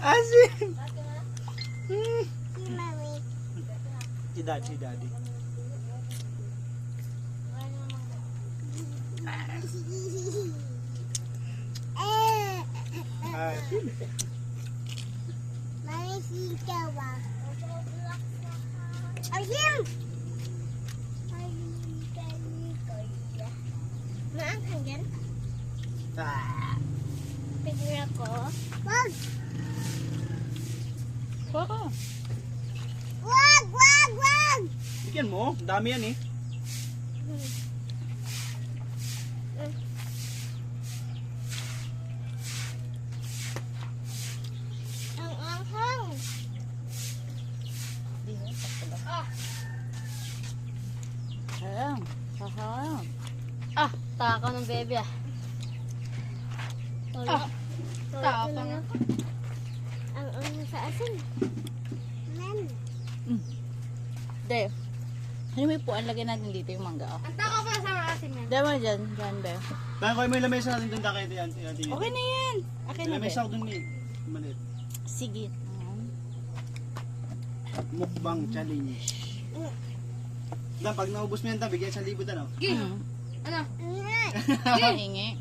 Asin. Si Mami. Si daddy. Asin. Mami, sikaw ba? Asim! Maanghang yan? Ah. Pigil ako. Wag! Baka. Wag! Bigyan mo. Dami yan eh. Ang anghang. Ayan. Sasayang. Ah, taka ng bebe ah. Ah, taka nga. Ang anghang sa asin. Man. De. Ano may puan, lagyan natin dito yung mangga. Oh. Ang taka pa sa asin yan. Diba dyan, be. Bayan ko may lamesa natin doon takay yan. Okay na yan. Okay May na, be. lamesa ako doon eh. Malit. Sige. Mukbang challenge. Dan, pag naubos mo yan, bigyan 1,000 ano? Mm. Ano? Hingi.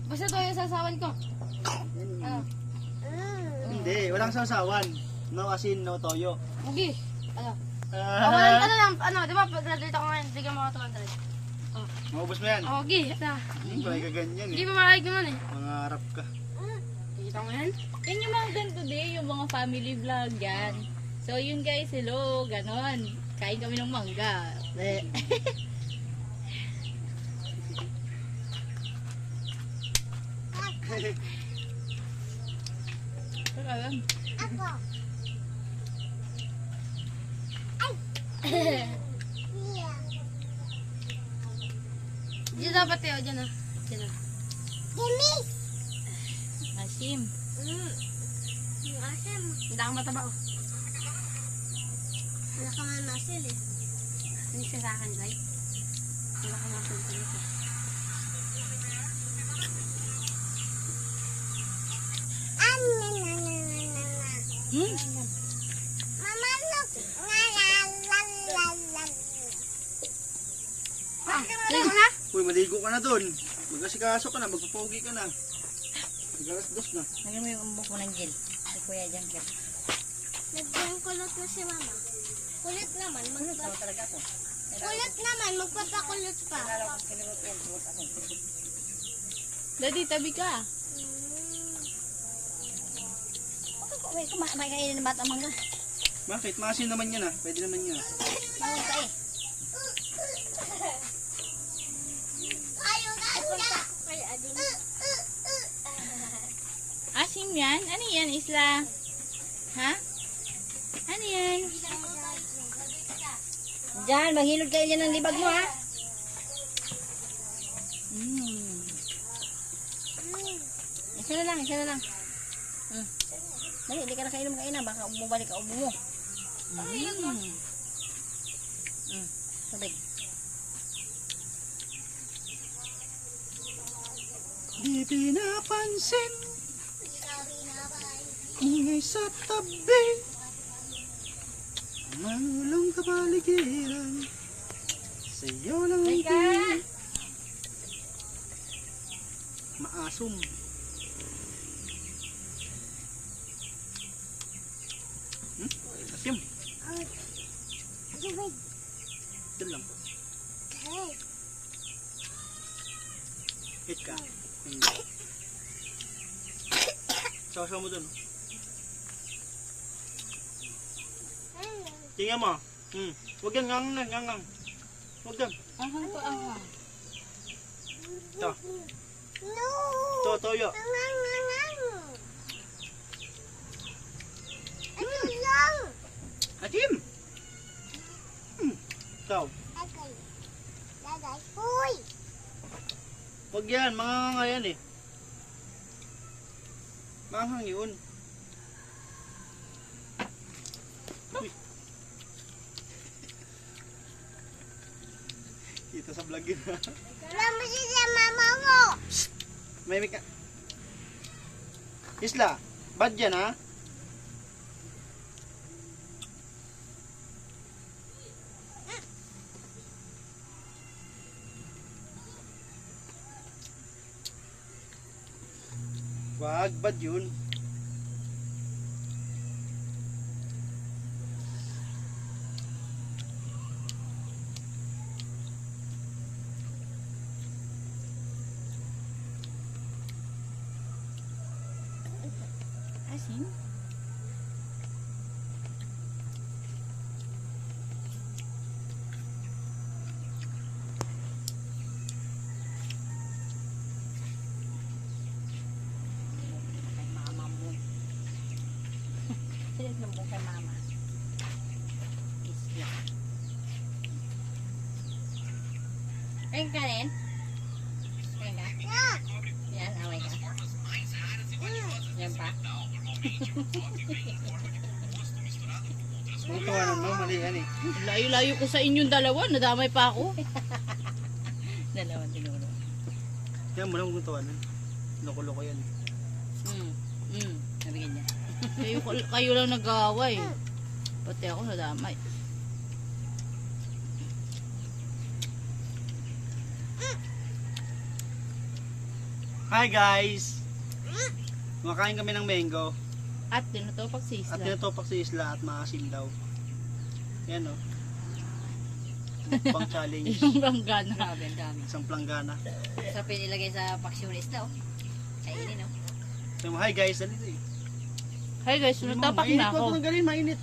Basta to yung sasawan ko. Ano? Hindi, walang sasawan. No asin, no toyo. Ugi. Ano? Ah, Ano lang, ano, di ba pag graduate ako ngayon, bigyan mo ako 200. maubos mo yan. Ugi, ito. Hindi ko kaganyan Hindi eh. pa makakig naman eh. Mangarap ka. Kita mo yan? Yan yung mga ganito din, yung mga family vlog yan. So yun guys, hello, ganon. Kain kami ng mangga. Teka lang. Ako. Yeah. Diyan dapat yun, dyan ah. Dyan ah. Gimme. Asim. Yung asim. Hindi akong mataba oh. Wala ka man masil eh. Hindi siya sa akin, right? Wala ka masunod ko. Hmm? Mama, look. Ah, ligo na? Uy, maligo ka na doon. Mag-asikaso ka na, magpapogi ka na. Mag-alas-dos na. Lagyan mo yung umbok mo ng gel. Ay, kuya dyan, gel. Naging kulot na si mama. Kulit naman. Talaga to. Kulit naman. Magpapakulot pa. Daddy, tabi ka. May kainin ng bata mangga. Bakit? Maasin naman yan ah. Pwede naman yan. Bawal pa eh. Ayaw na niya. Ay, ading. Asim yan? Ano yan, Isla? Ha? Ano yan? Diyan, maghilod kayo dyan ng libag mo ha. Isa na lang. Dali, hindi ka na kainom kaina. Baka bumalik ka ubo mo. Sabig. Di pinapansin. Ingay sa tabi. Manulong kapaligiran. Sa'yo lang hindi. Maasom. Asim. Sabig. Diyan lang. Hit ka. Sawa mo dun. Tingnan mo. Huwag yan, ngangang. Huwag yan. Ahang to, ahang. Ito. No. Ito, toyo. Ito lang. Asim! Ikaw. Daday. Uy. Huwag yan, mga yan eh. Manghang yun. Uy. Kita sa vlog yun ha. Alam mo siya mama mo. May ka. Isla, Bad yan ha? Wag, bad yun. Asin? Kay mama mo. Silit ng buong kay mama. Isla. Kain ka rin? Kain ka? Yan, away ka. Yan pa. Ang tawanan mo, mali yan eh. Layo-layo ko sa inyong dalawa, nadamay pa ako. Dalawang tinuro. Yan mo lang kung tawanan. Loko-loko yan. Nabigyan niya. Kayo lang nag-aaway. Pati ako nadamay. Hi guys! Kumakain kami ng mango. At tinutopak si At Isla. tinatopak si Isla at maasim daw. Yan o. Pang challenge. Yung langgana. Grabe, ang dami. Isang planggana. Sarap yung ilagay sa paksyonista, oh. Kainin, oh. So, hi guys, dali eh. Hi guys, tinutopak na ako. Mainit, huwag tanggalin, mainit.